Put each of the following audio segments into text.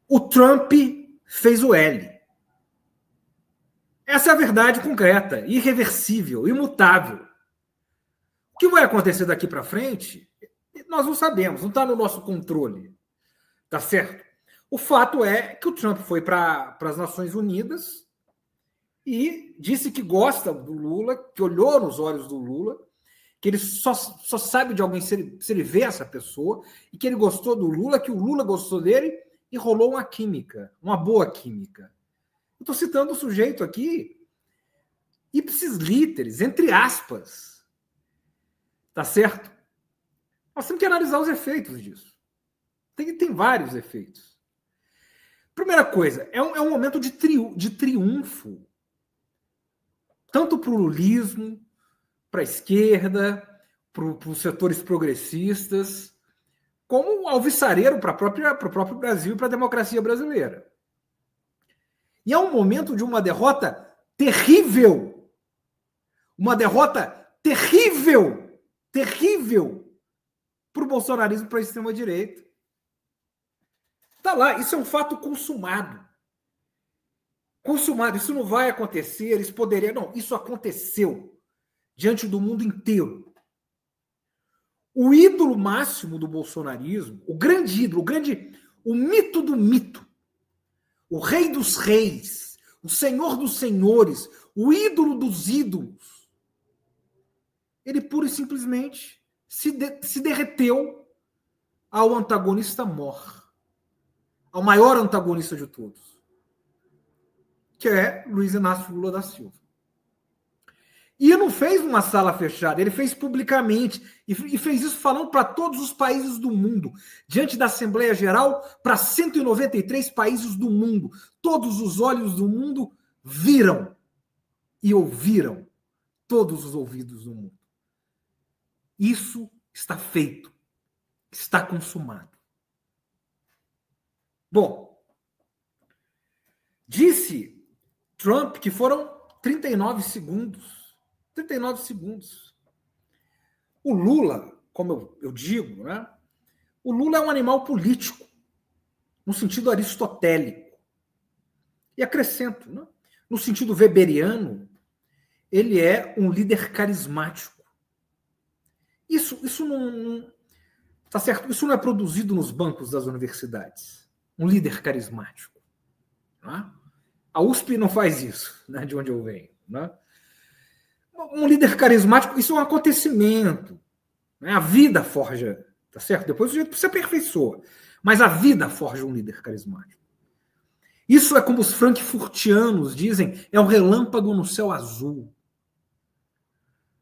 O Trump fez o L. Essa é a verdade concreta, irreversível, imutável. O que vai acontecer daqui para frente, nós não sabemos, não está no nosso controle. Tá certo? O fato é que o Trump foi para as Nações Unidas e disse que gosta do Lula, que olhou nos olhos do Lula, que ele só sabe de alguém se ele vê essa pessoa, e que ele gostou do Lula, que o Lula gostou dele, e rolou uma química, uma boa química. Eu estou citando o sujeito aqui, ipsis literis, entre aspas. Tá certo? Nós temos que analisar os efeitos disso. Tem vários efeitos. Primeira coisa, é um momento de triunfo, tanto para o lulismo, para a esquerda, para os setores progressistas, como um alvissareiro para o próprio Brasil e para a democracia brasileira. E é um momento de uma derrota terrível. Uma derrota terrível, terrível para o bolsonarismo, para a extrema-direita. Está lá, isso é um fato consumado. Consumado, isso não vai acontecer, eles poderiam... Não, isso aconteceu diante do mundo inteiro. O ídolo máximo do bolsonarismo, o grande ídolo, o mito do mito, o rei dos reis, o senhor dos senhores, o ídolo dos ídolos, ele pura e simplesmente se derreteu ao antagonista mor, ao maior antagonista de todos, que é Luiz Inácio Lula da Silva. E não fez numa sala fechada, ele fez publicamente, e fez isso falando para todos os países do mundo, diante da Assembleia Geral, para 193 países do mundo. Todos os olhos do mundo viram e ouviram, todos os ouvidos do mundo. Isso está feito, está consumado. Bom, disse Trump que foram 39 segundos. 39 segundos. O Lula, como eu digo, né? O Lula é um animal político, no sentido aristotélico. E acrescento, né? No sentido weberiano, ele é um líder carismático. Isso não tá certo? Isso não é produzido nos bancos das universidades. Um líder carismático. Né? A USP não faz isso, né? De onde eu venho, né? Um líder carismático, isso é um acontecimento. Né? A vida forja, tá certo? Depois o jeito se aperfeiçoa. Mas a vida forja um líder carismático. Isso é como os frankfurtianos dizem, é um relâmpago no céu azul.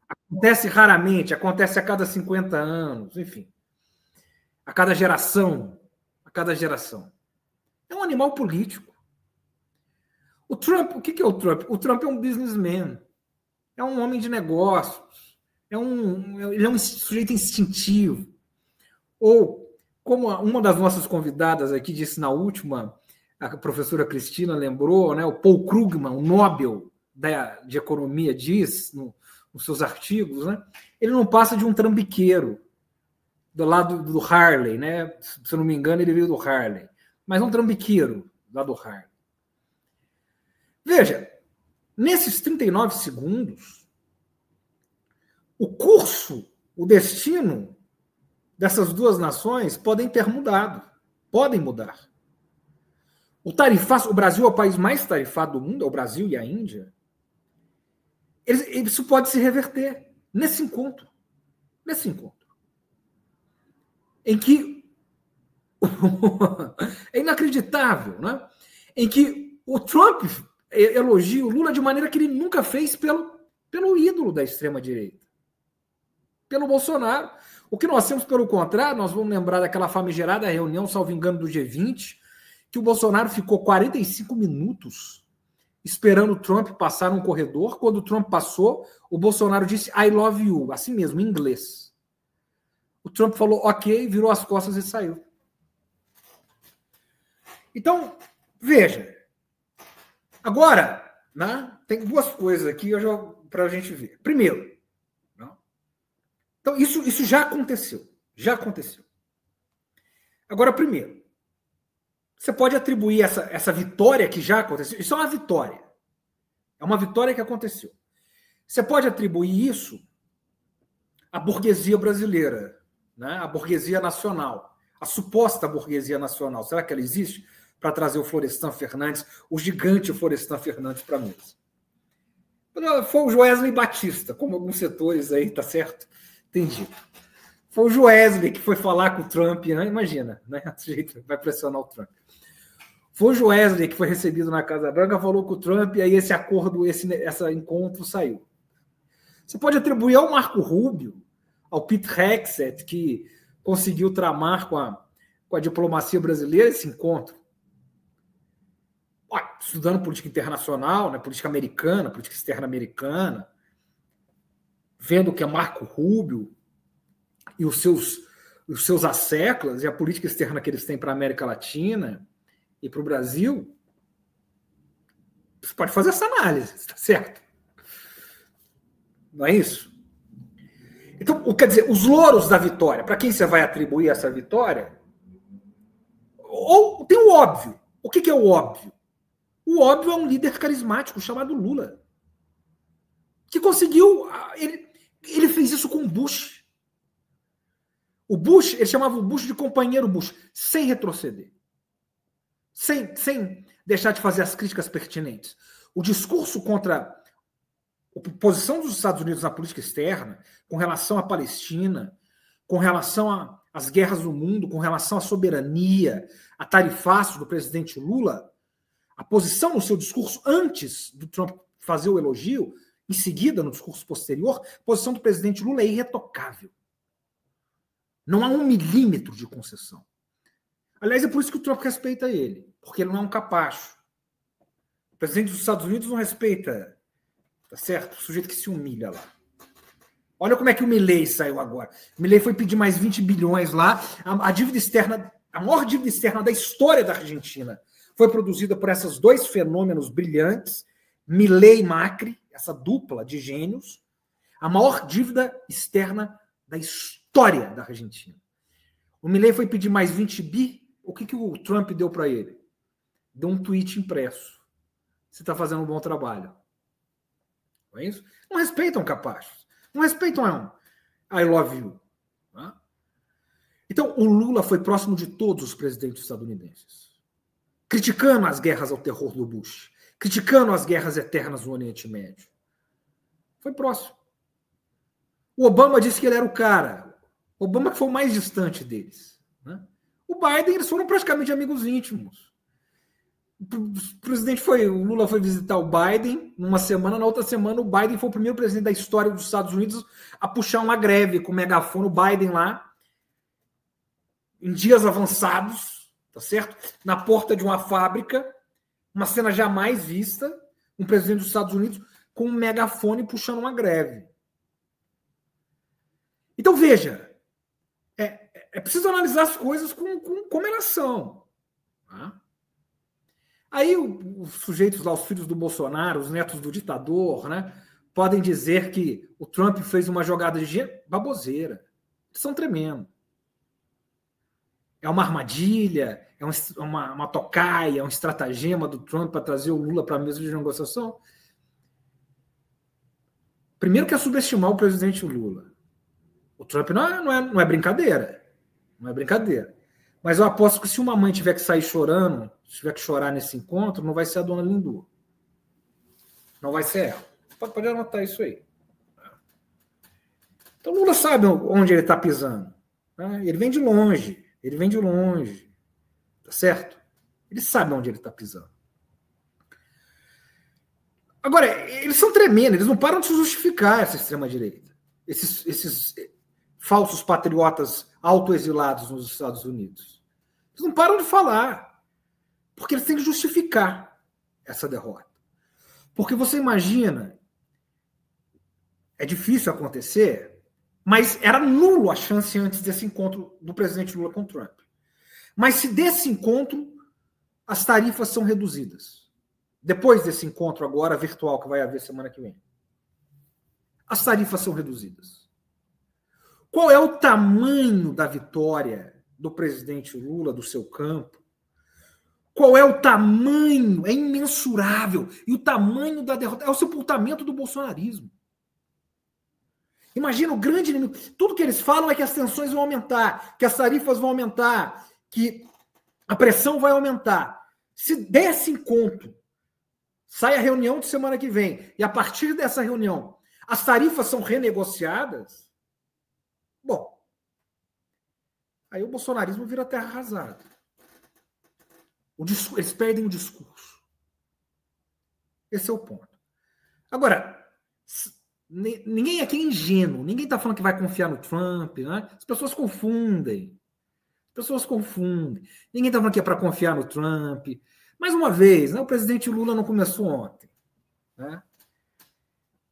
Acontece raramente, acontece a cada 50 anos, enfim. A cada geração. A cada geração. É um animal político. O Trump, o que é o Trump? O Trump é um businessman. É um homem de negócios, ele é um sujeito instintivo. Ou, como uma das nossas convidadas aqui disse na última, a professora Cristina lembrou, né, o Paul Krugman, o Nobel de Economia, diz nos seus artigos, né, ele não passa de um trambiqueiro do lado do Harley, né, se eu não me engano ele veio do Harley, mas um trambiqueiro lá do Harley. Veja, nesses 39 segundos, o curso, o destino dessas duas nações podem ter mudado. Podem mudar. O Brasil é o país mais tarifado do mundo, é o Brasil e a Índia. Isso pode se reverter nesse encontro. Nesse encontro. Em que é inacreditável, né? Em que o Trump elogia o Lula de maneira que ele nunca fez pelo ídolo da extrema-direita, pelo Bolsonaro. O que nós temos, pelo contrário, nós vamos lembrar daquela famigerada reunião, salvo engano, do G20, que o Bolsonaro ficou 45 minutos esperando o Trump passar num corredor. Quando o Trump passou, o Bolsonaro disse I love you, assim mesmo, em inglês. O Trump falou ok, virou as costas e saiu. Então, veja, agora, né, tem duas coisas aqui para a gente ver. Primeiro, né, então isso já aconteceu. Já aconteceu. Agora, primeiro, Você pode atribuir essa vitória que já aconteceu. Isso é uma vitória. É uma vitória que aconteceu. Você pode atribuir isso à burguesia brasileira, né? À burguesia nacional, a suposta burguesia nacional. Será que ela existe para trazer o Florestan Fernandes, o gigante Florestan Fernandes, para a mesa? Foi o Joesley Batista, como alguns setores aí, tá certo? Entendi. Foi o Joesley que foi falar com o Trump, né? Imagina, né? O sujeito vai pressionar o Trump. Foi o Joesley que foi recebido na Casa Branca, falou com o Trump, e aí esse acordo, esse encontro saiu. Você pode atribuir ao Marco Rubio, ao Pete Hegseth, que conseguiu tramar com a diplomacia brasileira esse encontro. Estudando política internacional, né, política americana, política externa americana, vendo que é Marco Rubio e os seus asseclas e a política externa que eles têm para a América Latina e para o Brasil, você pode fazer essa análise, está certo? Não é isso? Então, quer dizer, os louros da vitória, para quem você vai atribuir essa vitória? Ou tem o óbvio. O que é o óbvio? O óbvio é um líder carismático chamado Lula, que conseguiu. Ele fez isso com o Bush. O Bush, ele chamava o Bush de companheiro Bush, sem retroceder. Sem deixar de fazer as críticas pertinentes. O discurso contra a posição dos Estados Unidos na política externa, com relação à Palestina, com relação às guerras do mundo, com relação à soberania, a tarifaço do presidente Lula, a posição no seu discurso antes do Trump fazer o elogio, em seguida, no discurso posterior, a posição do presidente Lula é irretocável. Não há 1 milímetro de concessão. Aliás, é por isso que o Trump respeita ele, porque ele não é um capacho. O presidente dos Estados Unidos não respeita, tá certo? O sujeito que se humilha lá. Olha como é que o Milei saiu agora. O Milei foi pedir mais 20 bilhões lá. A dívida externa, a maior dívida externa da história da Argentina, foi produzida por esses dois fenômenos brilhantes, Milei e Macri, essa dupla de gênios, a maior dívida externa da história da Argentina. O Milei foi pedir mais 20 bi, o que o Trump deu para ele? Deu um tweet impresso. Você está fazendo um bom trabalho. Não é isso? Não respeitam capachos. Não respeitam I love you. Tá? Então, o Lula foi próximo de todos os presidentes estadunidenses. Criticando as guerras ao terror do Bush, criticando as guerras eternas no Oriente Médio. Foi próximo. O Obama disse que ele era o cara. O Obama que foi o mais distante deles. Né? O Biden, eles foram praticamente amigos íntimos. O Lula foi visitar o Biden numa semana, na outra semana o Biden foi o primeiro presidente da história dos Estados Unidos a puxar uma greve com o megafone, o Biden lá, em dias avançados, tá certo? Na porta de uma fábrica, uma cena jamais vista, um presidente dos Estados Unidos com um megafone puxando uma greve. Então, veja, é preciso analisar as coisas como elas são. Tá? Aí os sujeitos lá, os filhos do Bolsonaro, os netos do ditador, né, podem dizer que o Trump fez uma jogada de baboseira. Eles são tremendos. É uma armadilha, é uma tocaia, é um estratagema do Trump para trazer o Lula para a mesa de negociação. Primeiro que é subestimar o presidente Lula. O Trump não é brincadeira. Não é brincadeira. Mas eu aposto que se uma mãe tiver que sair chorando, tiver que chorar nesse encontro, não vai ser a dona Lindu. Não vai ser ela. Pode anotar isso aí. Então o Lula sabe onde ele está pisando. Ele vem de longe. Ele vem de longe. Tá certo? Ele sabe onde ele está pisando. Agora, eles são tremendos. Eles não param de se justificar, essa extrema-direita. Esses falsos patriotas autoexilados nos Estados Unidos. Eles não param de falar. Porque eles têm que justificar essa derrota. Porque você imagina, é difícil acontecer, mas era nulo a chance antes desse encontro do presidente Lula com Trump. Mas se desse encontro, as tarifas são reduzidas. Depois desse encontro agora virtual que vai haver semana que vem. As tarifas são reduzidas. Qual é o tamanho da vitória do presidente Lula, do seu campo, qual é o tamanho, é imensurável. E o tamanho da derrota é o sepultamento do bolsonarismo. Imagina o grande inimigo. Tudo que eles falam é que as tensões vão aumentar, que as tarifas vão aumentar, que a pressão vai aumentar. Se desse em conto, sai a reunião de semana que vem, e a partir dessa reunião, as tarifas são renegociadas, bom, aí o bolsonarismo vira terra arrasada. Eles perdem o discurso. Esse é o ponto. Agora, ninguém aqui é ingênuo, ninguém está falando que vai confiar no Trump, né? As pessoas confundem. Ninguém está falando que é para confiar no Trump. Mais uma vez, né, o presidente Lula não começou ontem. Né?